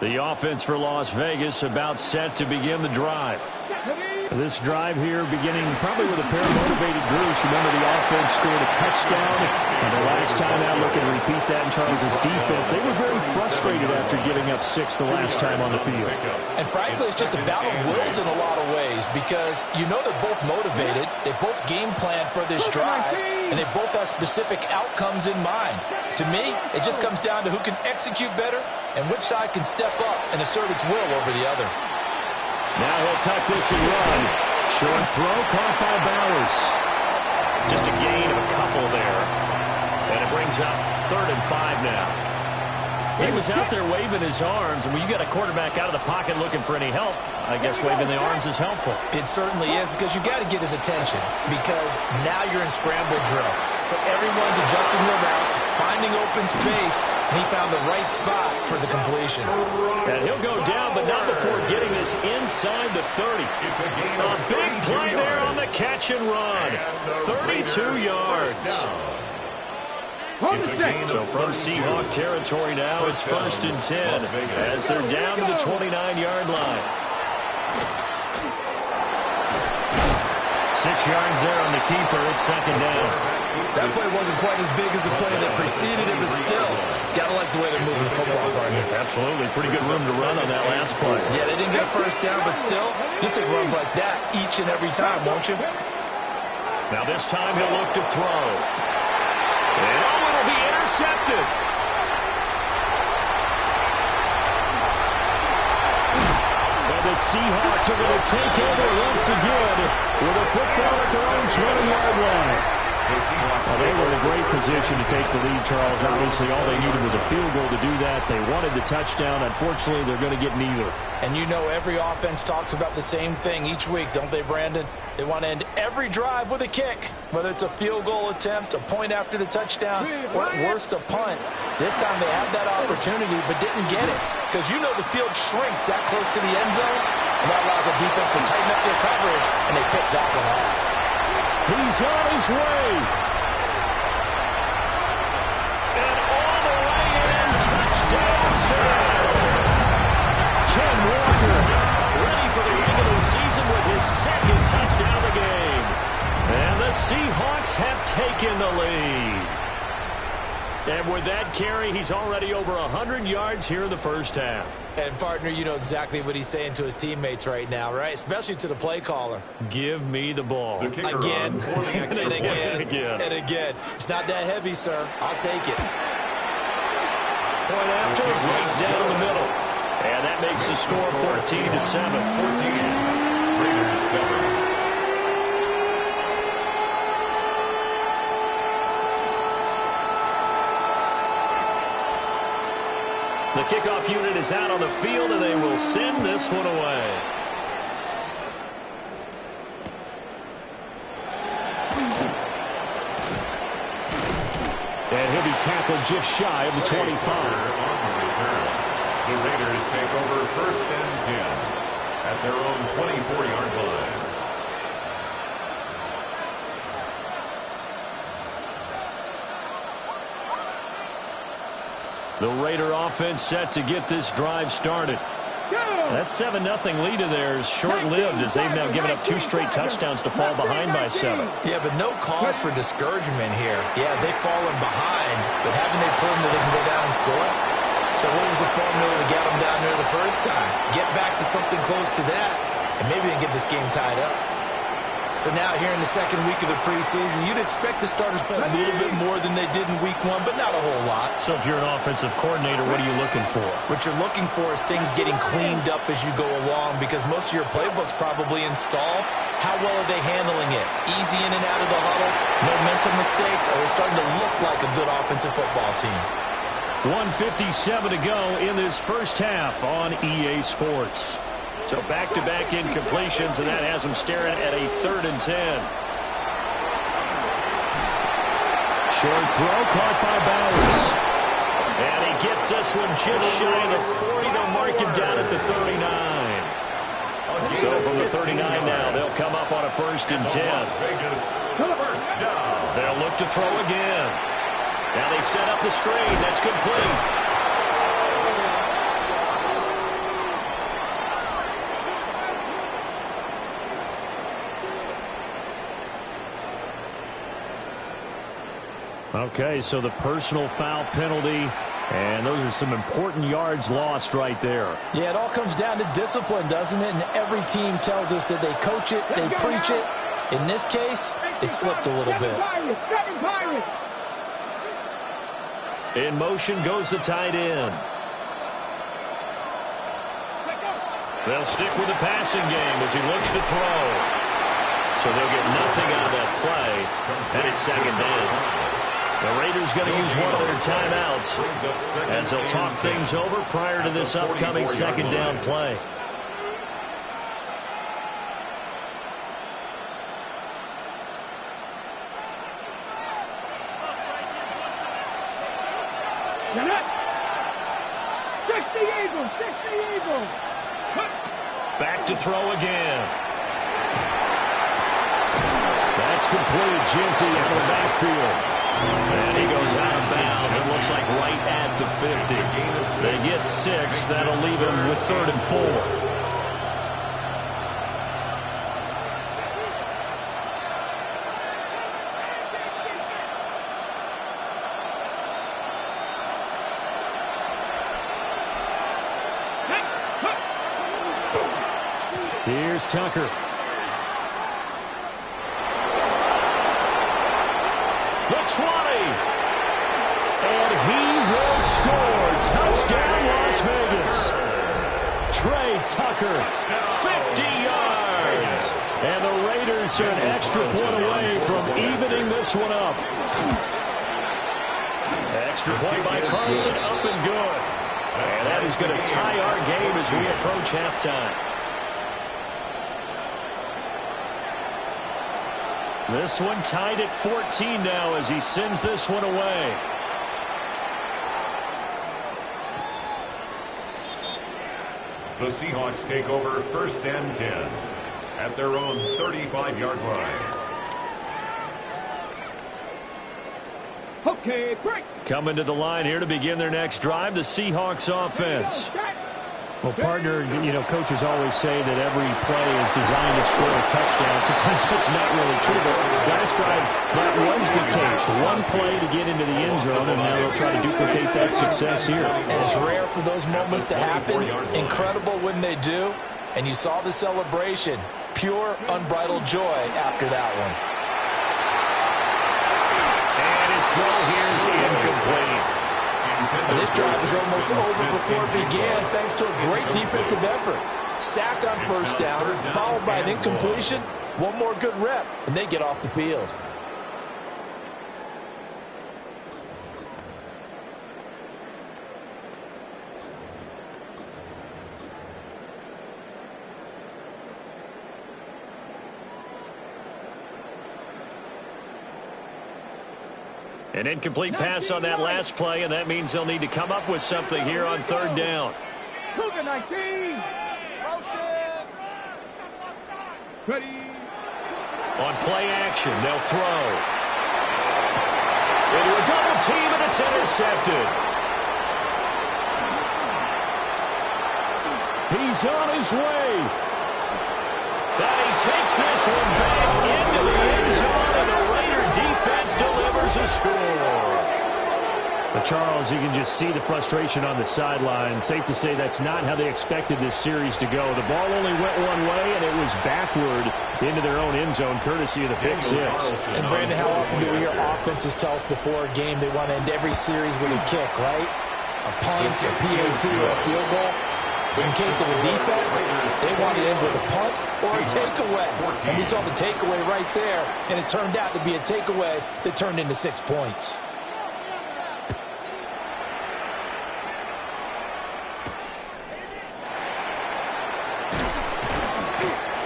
The offense for Las Vegas about set to begin the drive. This drive here beginning probably with a pair of motivated groups. Remember, the offense scored a touchdown, and the last time out, looking to repeat that in Charles' defense. They were very frustrated after giving up 6 the last time on the field. And frankly, it's just a battle of wills in a lot of ways because you know they're both motivated, they both game plan for this drive, and they both have specific outcomes in mind. To me, it just comes down to who can execute better and which side can step up and assert its will over the other. Now he'll tuck this and run. Short throw caught by Bowers. Just a gain of a couple there. And it brings up 3rd and 5 now. He was out there waving his arms, and when you got a quarterback out of the pocket looking for any help, I guess waving the arms is helpful. It certainly is because you got to get his attention because now you're in scramble drill. So everyone's adjusting their routes, finding open space, and he found the right spot for the completion. And he'll go down, but not before getting this inside the 30. A big play there on the catch and run. 32 yards. So from Seahawk territory now, it's 1st and 10 as they're down to the 29-yard line. 6 yards there on the keeper. It's 2nd down. That play wasn't quite as big as the play that preceded it, but still, got to like the way they're moving the football, partner. Absolutely. Pretty good room to run on that last play. Yeah, they didn't get a 1st down, but still, you'll take runs like that each and every time, won't you? Now this time he'll look to throw. And it'll be intercepted. And the Seahawks are going to take over once again with a football at their own 20-yard line. Well, they were in a great position to take the lead, Charles. Obviously, all they needed was a field goal to do that. They wanted the touchdown. Unfortunately, they're going to get neither. And you know every offense talks about the same thing each week, don't they, Brandon? They want to end every drive with a kick, whether it's a field goal attempt, a point after the touchdown, or at worst, a punt. This time they had that opportunity but didn't get it because you know the field shrinks that close to the end zone, and that allows the defense to tighten up their coverage, and they pick that one off. He's on his way. And all the way in. Touchdown, Sam. Ken Walker ready for the end of the season with his 2nd touchdown of the game. And the Seahawks have taken the lead. And with that carry, he's already over 100 yards here in the first half. And, partner, you know exactly what he's saying to his teammates right now, right? Especially to the play caller. Give me the ball. Again, and again, and again. It's not that heavy, sir. I'll take it. Point after, right down the middle. And that makes the score 14-7. 14. Raiders 7. The kickoff unit is out on the field, and they will send this one away. And he'll be tackled just shy of the 25. The Raiders take over 1st and 10 at their own 24-yard line. The Raider offense set to get this drive started. That 7-0 lead of theirs short-lived as they've now given up 2 straight touchdowns to fall behind by 7. Yeah, but no cause for discouragement here. Yeah, they've fallen behind, but haven't they proven that they can go down and score? So what was the formula to get them down there the first time? Get back to something close to that, and maybe they can get this game tied up. So now here in the 2nd week of the preseason, you'd expect the starters to play a little bit more than they did in week 1, but not a whole lot. So if you're an offensive coordinator, what are you looking for? What you're looking for is things getting cleaned up as you go along because most of your playbook's probably installed. How well are they handling it? Easy in and out of the huddle? No mental mistakes? Or are they starting to look like a good offensive football team? 1:57 to go in this first half on EA Sports. So back-to-back incompletions, and that has them staring at a 3rd and 10. Short throw caught by Bowers. And he gets this one just shy of the 40. They'll mark him down at the 39. So from the 39 now, they'll come up on a 1st and 10. They'll look to throw again. Now they set up the screen. That's complete. Okay, so the personal foul penalty, and those are some important yards lost right there. Yeah, it all comes down to discipline, doesn't it? And every team tells us that they coach it, they preach it. In this case, it slipped a little bit. In motion goes the tight end. They'll stick with the passing game as he looks to throw. So they'll get nothing out of that play, and it's second down. The Raiders going to use one of their timeouts as they'll talk things over prior to this upcoming second down play. Back to throw again. That's complete. Genty out of the backfield. And he goes out of bounds. It looks like right at the 50. They get 6. That'll leave him with 3rd and 4. Here's Tucker. The 20. And he will score. Touchdown, Las Vegas. Trey Tucker, 50 yards. And the Raiders are an extra point away from evening this one up. Extra point by Carson, up and good. And that is going to tie our game as we approach halftime. This one tied at 14 now as he sends this one away. The Seahawks take over 1st and 10 at their own 35-yard line. Okay, break. Coming to the line here to begin their next drive, the Seahawks offense. Well, partner, you know, coaches always say that every play is designed to score a touchdown. Sometimes it's not really true, but last drive, that was the case. One play to get into the end zone, and now they'll try to duplicate that success here. And it's rare for those moments to happen. Incredible when they do. And you saw the celebration. Pure, unbridled joy after that one. And his throw here is incomplete. And this drive was almost over before it began thanks to a great defensive effort. Sack on 1st down, followed by an incompletion. One more good rep, and they get off the field. An incomplete pass on that last play, and that means they'll need to come up with something here on 3rd down. Cougar 19. Ready. On play action, they'll throw. Into a double team, and it's intercepted. He's on his way. And he takes this one back into the end zone, and the Raider defense delivers a score. But Charles, you can just see the frustration on the sideline. Safe to say that's not how they expected this series to go. The ball only went one way, and it was backward into their own end zone, courtesy of the pick six. And Brandon, how often do we hear offenses tell us before a game they want to end every series with a kick, right? A punt, a PAT, or a field goal. But in case of the defense, they want to end with a punt or a takeaway. And we saw the takeaway right there, and it turned out to be a takeaway that turned into 6 points.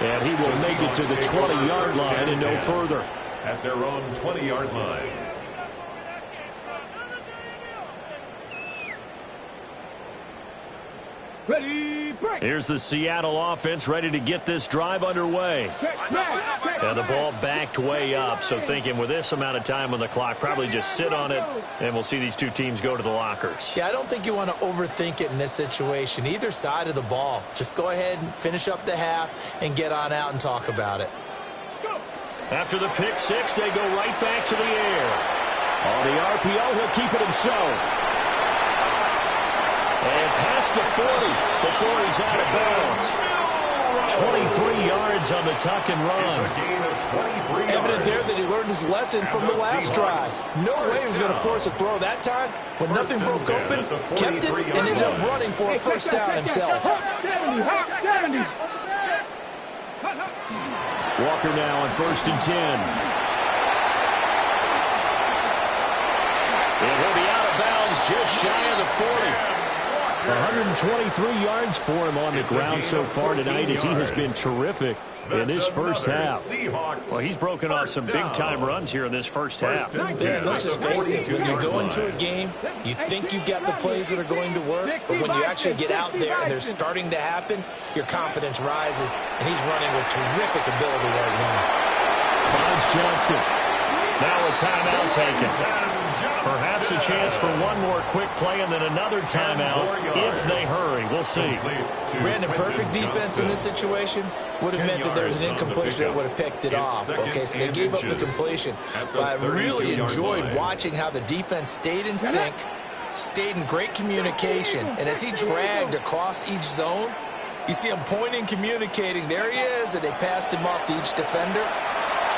And he will make it to the 20-yard line and no further. At their own 20-yard line. Ready, break. Here's the Seattle offense ready to get this drive underway. And the ball backed way up, so thinking with this amount of time on the clock, probably just sit on it, and we'll see these two teams go to the lockers. Yeah, I don't think you want to overthink it in this situation. Either side of the ball. Just go ahead and finish up the half and get on out and talk about it. After the pick six, they go right back to the air. On the RPO, he'll keep it himself. And past the 40 before he's out of bounds. 23 yards on the tuck and run. Evident there that he learned his lesson from the last drive. No way he was going to force a throw that time. When nothing broke open, kept it, and ended up running for a first down himself. 70. Walker now on 1st and 10. And he'll be out of bounds just shy of the 40. 123 yards for him on the ground so far tonight as he has been terrific in this first half. Well, he's broken off some big-time runs here in this first half. Yeah, let's just face it. When you go into a game, you think you've got the plays that are going to work, but when you actually get out there and they're starting to happen, your confidence rises, and he's running with terrific ability right now. Finds Johnston. Now a timeout taken. Perhaps a chance for one more quick play and then another timeout if they hurry. We'll see. Brandon, perfect defense in this situation would have meant that there was an incompletion that would have picked it off. Okay, so they gave up the completion. But I really enjoyed watching how the defense stayed in sync, stayed in great communication, and as he dragged across each zone, you see him pointing, communicating. There he is, and they passed him off to each defender.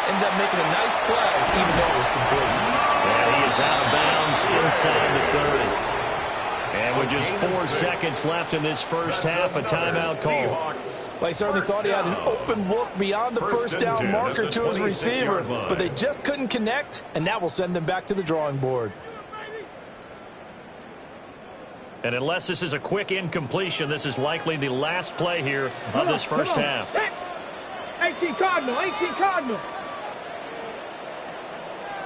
Ended up making a nice play, even though it was complete. And he is out of bounds inside the 30. And with just 4 seconds left in this first half, a timeout call. Well, he certainly thought he had an open look beyond the first down marker to his receiver, but they just couldn't connect, and that will send them back to the drawing board. And unless this is a quick incompletion, this is likely the last play here of this first half. 18 Cardinal.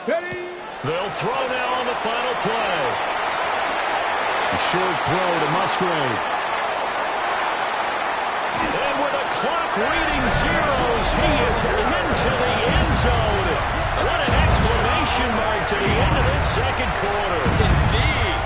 Ready? They'll throw now on the final play. A short throw to Musgrave. And with a clock reading zeros, he is into the end zone. What an exclamation mark to the end of this second quarter. Indeed.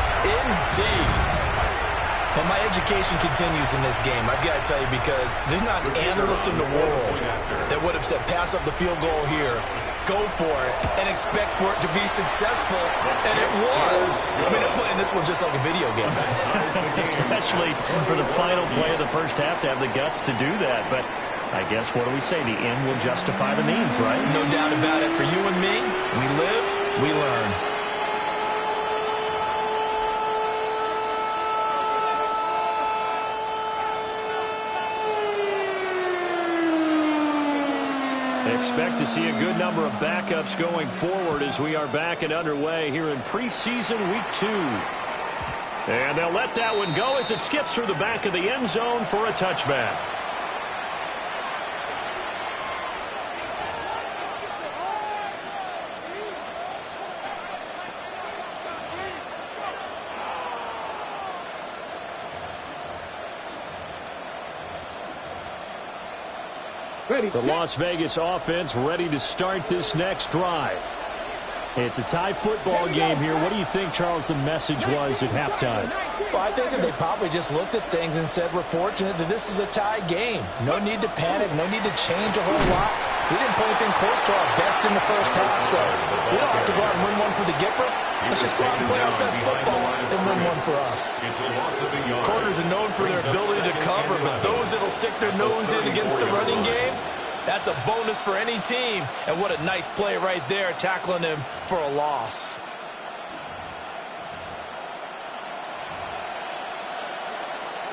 But my education continues in this game, I've got to tell you, because there's not an analyst in the world that would have said pass up the field goal here, go for it, and expect for it to be successful, and it was. I mean, they're playing this one just like a video game. Especially for the final play of the first half to have the guts to do that. But I guess, what do we say? The end will justify the means, right? No doubt about it. For you and me, we live, we learn. Expect to see a good number of backups going forward as we are back and underway here in preseason week 2. And they'll let that one go as it skips through the back of the end zone for a touchback. The Las Vegas offense ready to start this next drive. It's a tie football game here. What do you think, Charles, the message was at halftime? Well, I think that they probably just looked at things and said, we're fortunate that this is a tie game. No need to panic, no need to change a whole lot. We didn't play anything close to our best in the first half, so we don't have to go out and win one for the Gipper. Let's just go out and play our best football and win one for us. Corners are known for their ability to cover, but those that'll stick their nose in against the running game, that's a bonus for any team. And what a nice play right there, tackling him for a loss.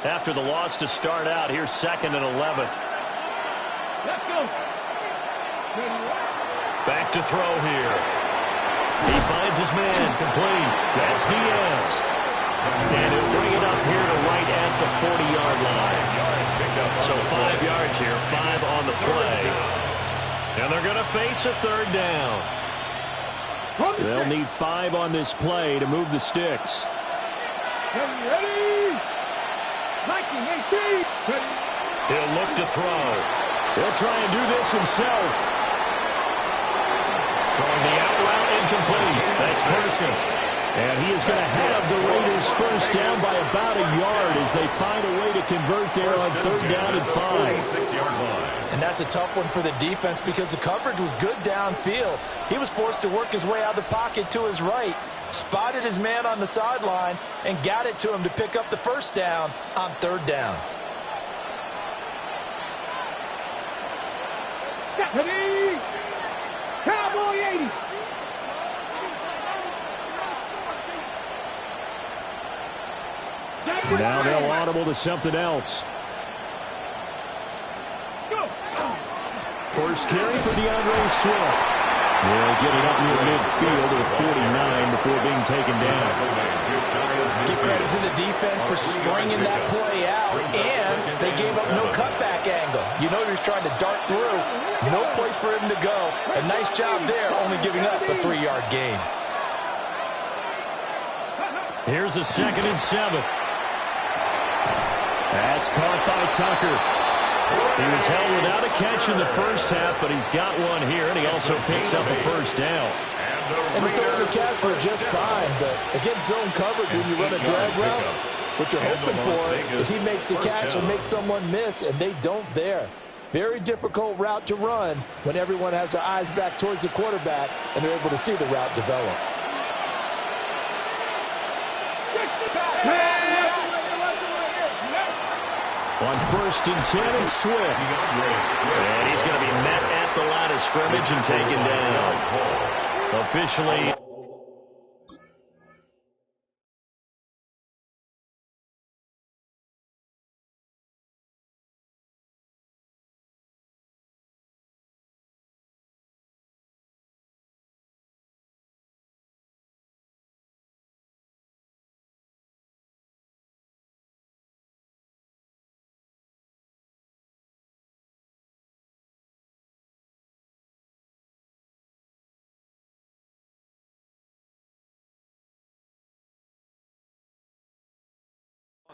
After the loss to start out, here's 2nd and 11. Let's go. Back to throw here. He finds his man, complete. That's Diaz. And he'll bring it up here to right at the 40-yard line. So 5 yards here, 5 on the play. And they're going to face a 3rd down. They'll need 5 on this play to move the sticks. Ready? 19, 18. Ready. He'll look to throw. He'll try and do this himself. Throwing the out route incomplete. That's Person. And he is going to have the Raiders' first Chiefs down by about a yard as they find a way to convert there on 3rd down and 5. 46-yard line. And that's a tough one for the defense because the coverage was good downfield. He was forced to work his way out of the pocket to his right, spotted his man on the sideline, and got it to him to pick up the 1st down on 3rd down. Ready? Cowboy 80. Now they'll audible to something else. Go. First carry for DeAndre Swift. They'll get it up near midfield to the 49 before being taken down. Give credit to the defense for stringing that play out, and they gave up no cutback angle. You know he was trying to dart through. No place for him to go. A nice job there, only giving up a 3-yard gain. Here's a 2nd and 7. That's caught by Tucker. He was held without a catch in the first half, but he's got one here, and he also picks up a 1st down. And the throw and the catch were just fine, but against zone coverage when you run a drag route, what you're hoping for is he makes the catch and makes someone miss, and they don't there. Very difficult route to run when everyone has their eyes back towards the quarterback and they're able to see the route develop. On 1st and 10, it's Swift. And he's going to be met at the line of scrimmage and taken down. Officially.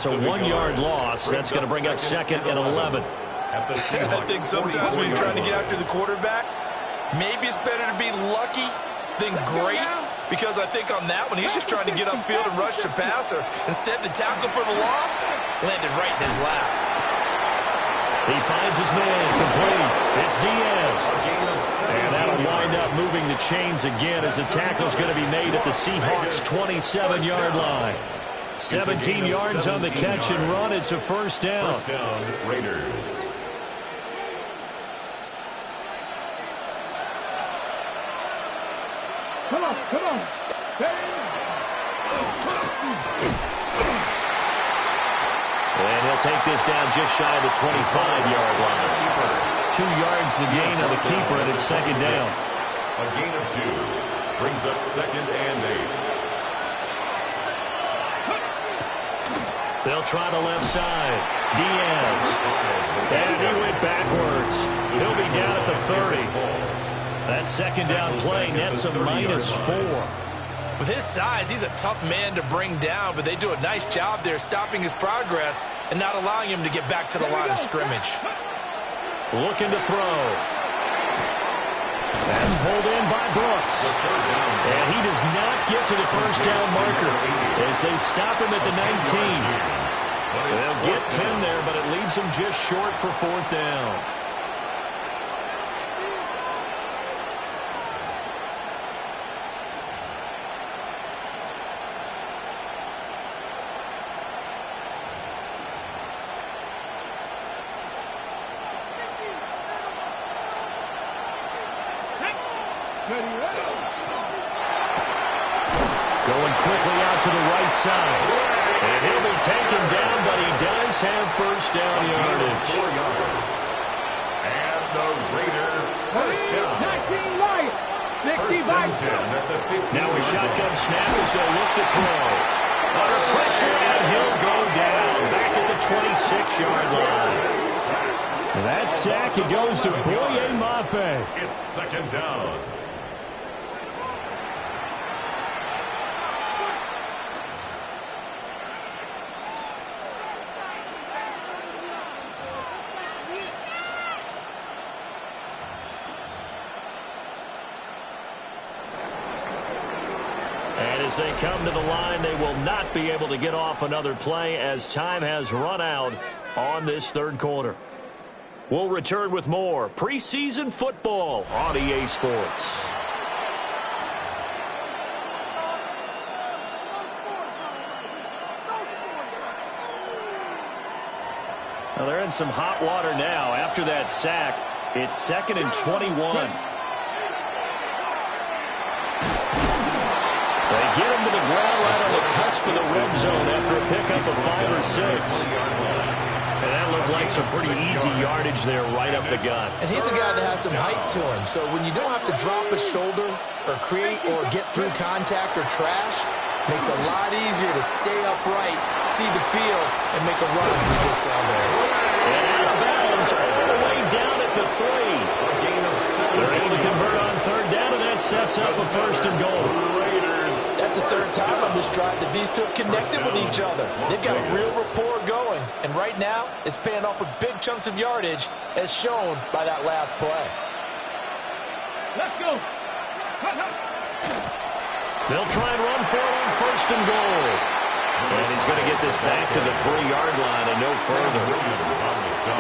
It's a 1-yard loss. That's going to bring up 2nd and 11. I think sometimes when you're trying to get after the quarterback, maybe it's better to be lucky than great, because I think on that one, he's just trying to get upfield and rush the passer. Instead, the tackle for the loss landed right in his lap. He finds his man complete. It's Diaz. And that'll wind up moving the chains again as the tackle's going to be made at the Seahawks' 27-yard line. 17 yards on the catch and run. It's a 1st down. 1st down, Raiders. Come on, come on. And he'll take this down just shy of the 25-yard line. 2 yards the gain on the keeper, and it's 2nd down. A gain of 2 brings up 2nd and 8. They'll try the left side. Diaz. And he went backwards. He'll be down at the 30. That 2nd down play nets a -4. With his size, he's a tough man to bring down, but they do a nice job there stopping his progress and not allowing him to get back to the line of scrimmage. Looking to throw. That's pulled in by Brooks. And he does not get to the 1st down marker as they stop him at the 19. They'll get 10 there, but it leaves him just short for 4th down. Going quickly out to the right side. And he'll be taken down, but he does have 1st down yardage. 4 yards. And the Raider 1st down. 19 right. 1st and 10 at the 15. Now a shotgun snap as they'll look to throw. Under pressure, and he'll go down back at the 26-yard line. That sack, it goes to Boye Mafe. It's 2nd down. as they come to the line. They will not be able to get off another play as time has run out on this third quarter. We'll return with more preseason football on EA Sports. Well, they're in some hot water now. After that sack, it's 2nd and 21. They get him to the ground right on the cusp of the red zone after a pickup of 5 or 6. And that looked like some pretty easy yardage there right up the gut. And he's a guy that has some height to him. So when you don't have to drop a shoulder or create or get through contact or trash, makes it a lot easier to stay upright, see the field, and make a run as we just saw there. And out of bounds all the way down at the 3. They're able to convert on 3rd down, and that sets up a 1st and goal. That's the 3rd time on this drive that these two have connected with each other. They've got a real rapport going, and right now it's paying off with big chunks of yardage as shown by that last play. Let's go. They'll try and run for it on 1st and goal. And he's going to get this back to the 3-yard line and no further.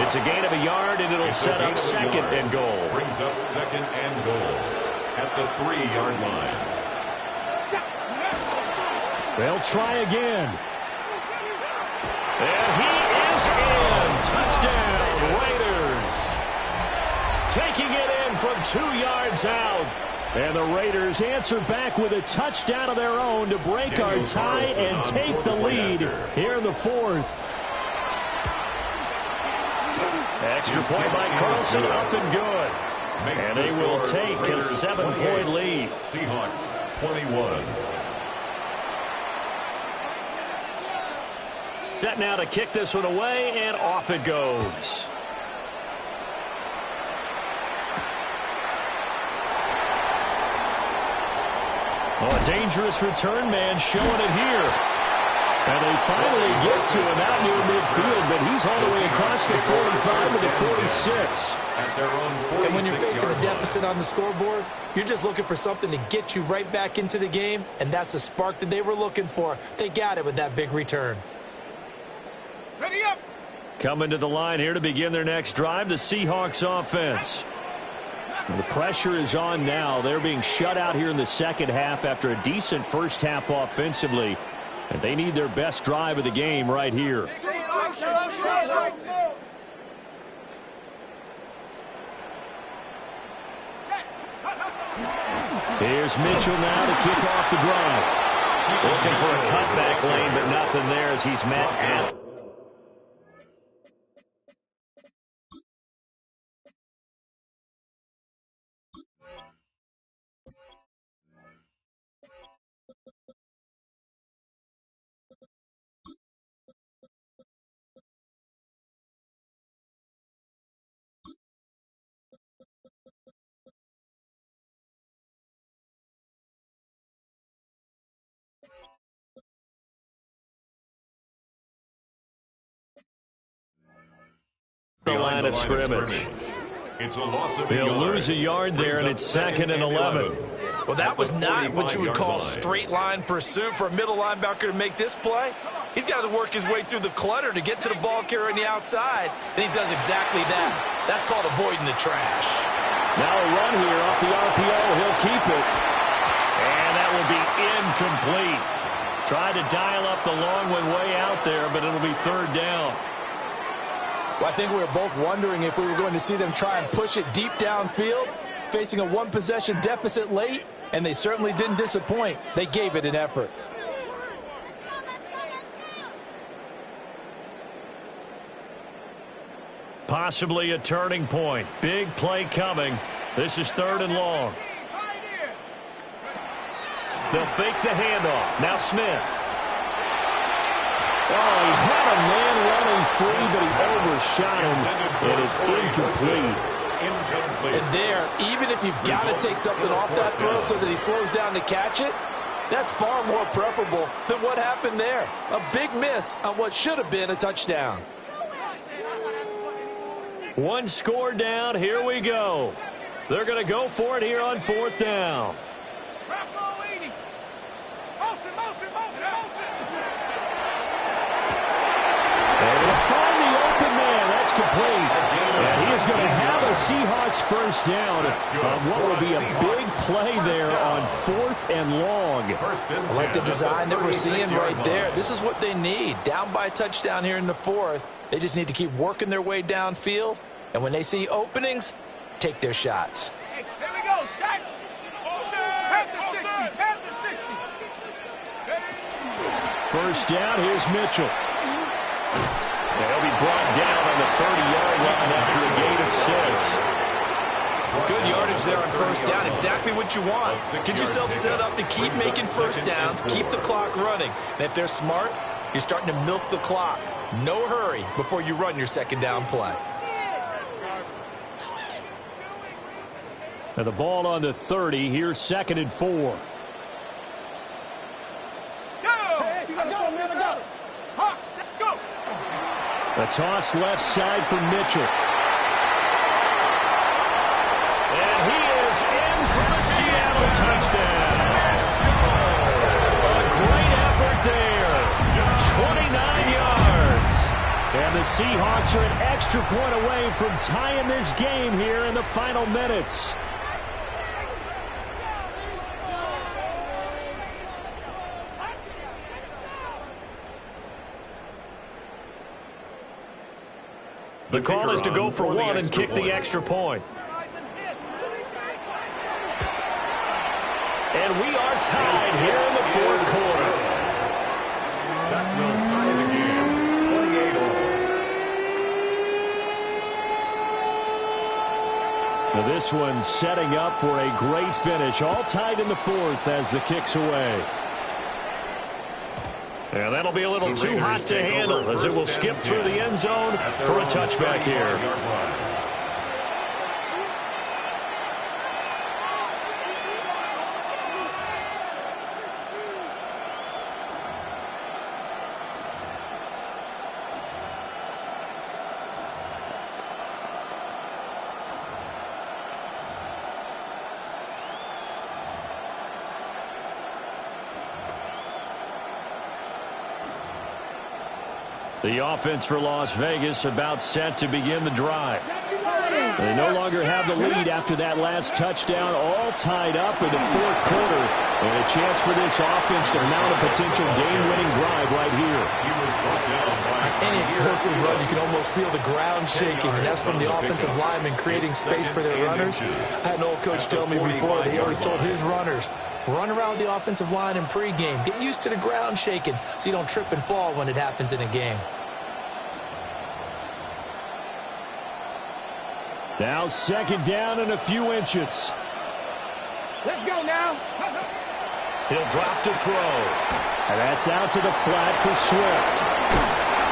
It's a gain of a yard, and it'll set up 2nd and goal. Brings up 2nd and goal at the 3-yard line. They'll try again. And he is in. Touchdown, Raiders. Taking it in from 2 yards out. And the Raiders answer back with a touchdown of their own to break our tie and take the lead here in the 4th. Extra point by Carlson, up and good. And they will take a 7-point lead. Seahawks 21. Set now to kick this one away, and off it goes. Oh, a dangerous return man showing it here. And they finally get to him out near midfield, but he's all the way across the 45 to the 46. At their own 46. And when you're facing a deficit on the scoreboard, you're just looking for something to get you right back into the game, and that's the spark that they were looking for. They got it with that big return. Ready up. Coming to the line here to begin their next drive, the Seahawks offense. And the pressure is on now. They're being shut out here in the second half after a decent first half offensively. And they need their best drive of the game right here. Here's Mitchell now to kick off the drive. Looking for a cutback lane, but nothing there as he's met out. The line of scrimmage. It's a loss of They'll lose a yard there, and it's 2nd and 11. Well, that was not what you would call straight line pursuit for a middle linebacker to make this play. He's got to work his way through the clutter to get to the ball carrier on the outside, and he does exactly that. That's called avoiding the trash. Now a run here off the RPO. He'll keep it. And that will be incomplete. Tried to dial up the long one way out there, but it'll be 3rd down. Well, I think we were both wondering if we were going to see them try and push it deep downfield, facing a one-possession deficit late, and they certainly didn't disappoint. They gave it an effort. Possibly a turning point. Big play coming. This is 3rd and long. They'll fake the handoff. Now Smith. Oh, he had a man running free, but he overshot him, and it's incomplete. And there, even if you've got to take something off that throw so that he slows down to catch it, that's far more preferable than what happened there. A big miss on what should have been a touchdown. One score down. Here we go. They're going to go for it here on 4th down. Motion, motion, motion, motion. They're going to find the open man. That's complete. And he is going to have a Seahawks first down on what will be a big play there on 4th and long. I like the design that we're seeing right there. This is what they need. Down by a touchdown here in the 4th. They just need to keep working their way downfield. And when they see openings, take their shots. Hey, there we go, shot. Half the 60, half the 60. First down, here's Mitchell. They'll be brought down on the 30-yard line after a gain of 6. Good yardage there on first down. Exactly what you want. Get yourself set up to keep making first downs, keep the clock running. And if they're smart, you're starting to milk the clock. No hurry before you run your second down play. Now the ball on the 30. Here's 2nd and 4. A toss left side for Mitchell. And he is in for the Seattle touchdown. A great effort there. 29 yards. And the Seahawks are an extra point away from tying this game here in the final minutes. The call is to go for one and kick the extra point. And we are tied here in the 4th quarter. That will tie the game, 28-all. Now this one setting up for a great finish. All tied in the 4th as the kick's away. And that'll be a little too hot to handle as it will skip through the end zone for a touchback here. The offense for Las Vegas about set to begin the drive. They no longer have the lead after that last touchdown, all tied up in the 4th quarter. And a chance for this offense to mount a potential game-winning drive right here. Any explosive run, you can almost feel the ground shaking, and that's from the offensive linemen creating space for their runners. I had an old coach tell me before that he always told his runners, run around the offensive line in pregame. Get used to the ground shaking so you don't trip and fall when it happens in a game. Now 2nd down and a few inches. Let's go now. He'll drop to throw. And that's out to the flat for Swift.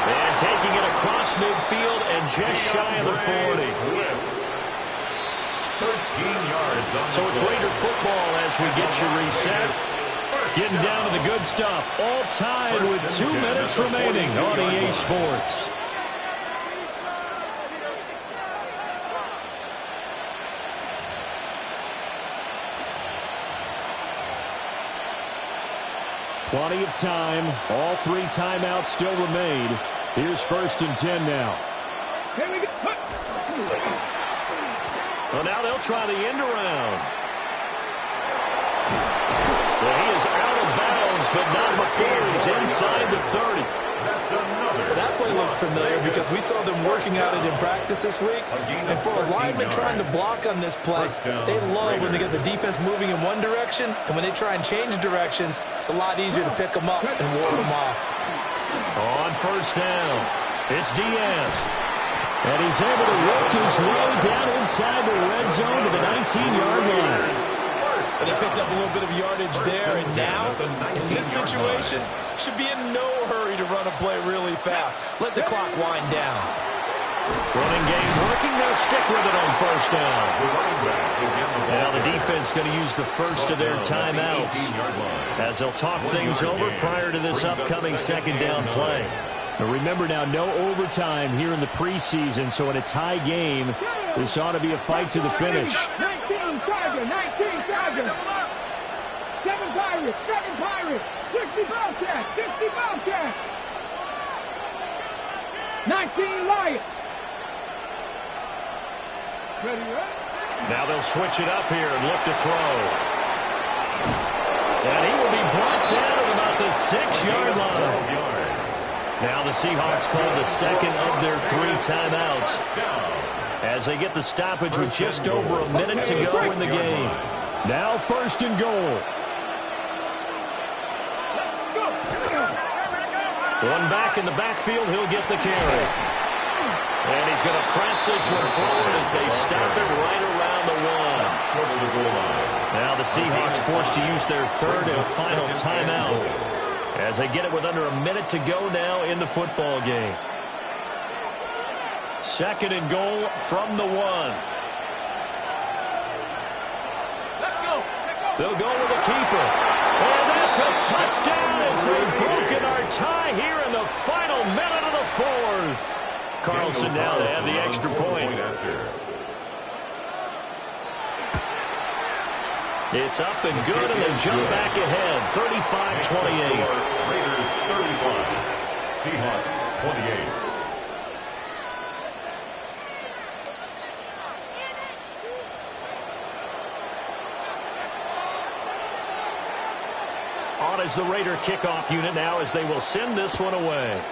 And taking it across midfield and just shy of the 40. 13 yards on So it's Raider football as we get you reset. Getting down to the good stuff. All tied with 2 minutes remaining on EA Sports. Plenty of time. All 3 timeouts still remain. Here's 1st and 10 now. Well, now they'll try the end around. Well, he is out of bounds, but not before he's inside the 30. That play looks familiar because we saw them working at it in practice this week. And for a lineman trying to block on this play, they love when they get the defense moving in one direction. And when they try and change directions, it's a lot easier to pick them up and ward them off. On 1st down, it's Diaz. And he's able to work his way down inside the red zone to the 19-yard line. And they picked up a little bit of yardage there, and now, in this situation, should be in no hurry to run a play really fast. Let the clock wind down. Running game working, they'll stick with it on 1st down. Now the defense going to use the first of their timeouts as they'll talk things over prior to this upcoming 2nd down play. Now remember now, no overtime here in the preseason, so in a tie game, this ought to be a fight to the finish. 19 Chargers, 19 Chargers. 7 Pirates, 7 Pirates. 60 Bobcats. 60 Bobcats. 19 Lions. Ready, right? Now they'll switch it up here and look to throw. And he will be brought down at about the 6-yard line. Now the Seahawks call the second of their 3 timeouts as they get the stoppage with just over a minute to go in the game. Now 1st and goal. One back in the backfield, he'll get the carry. And he's going to press this one forward as they stop it right around the 1. Now the Seahawks forced to use their 3rd and final timeout as they get it with under a minute to go now in the football game. 2nd and goal from the 1. Let's go. They'll go with a keeper. And that's a touchdown as they've broken our tie here in the final minute of the 4th. Carlson now to add the extra point. It's up and good, and they jump back ahead, 35-28. Raiders 35, Seahawks 28. On is the Raider kickoff unit now as they will send this one away.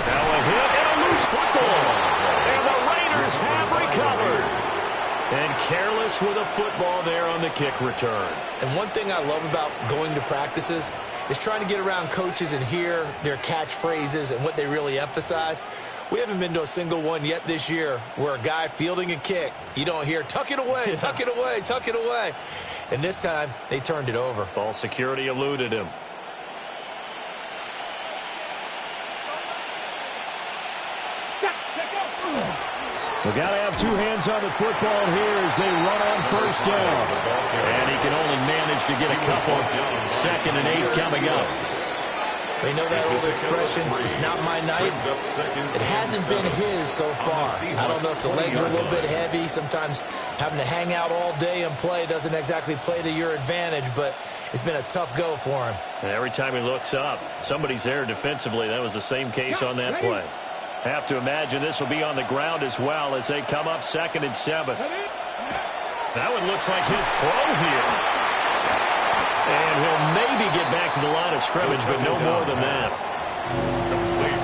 Now a hit and a loose football. And the Raiders have recovered. And careless with a football there on the kick return. And one thing I love about going to practices is trying to get around coaches and hear their catchphrases and what they really emphasize. We haven't been to a single one yet this year where a guy fielding a kick, you don't hear, tuck it away, tuck it away, tuck it away. And this time, they turned it over. Ball security eluded him. We've got to have 2 hands on the football here as they run on 1st down. And he can only manage to get a couple. 2nd and 8 coming up. They know that old expression, it's not my night. It hasn't been his so far. I don't know if the legs are a little bit heavy. Sometimes having to hang out all day and play doesn't exactly play to your advantage, but it's been a tough go for him. And every time he looks up, somebody's there defensively. That was the same case on that play. Have to imagine this will be on the ground as well as they come up 2nd and 7. That one looks like he'll throw here. And he'll maybe get back to the line of scrimmage, but no more than that. Complete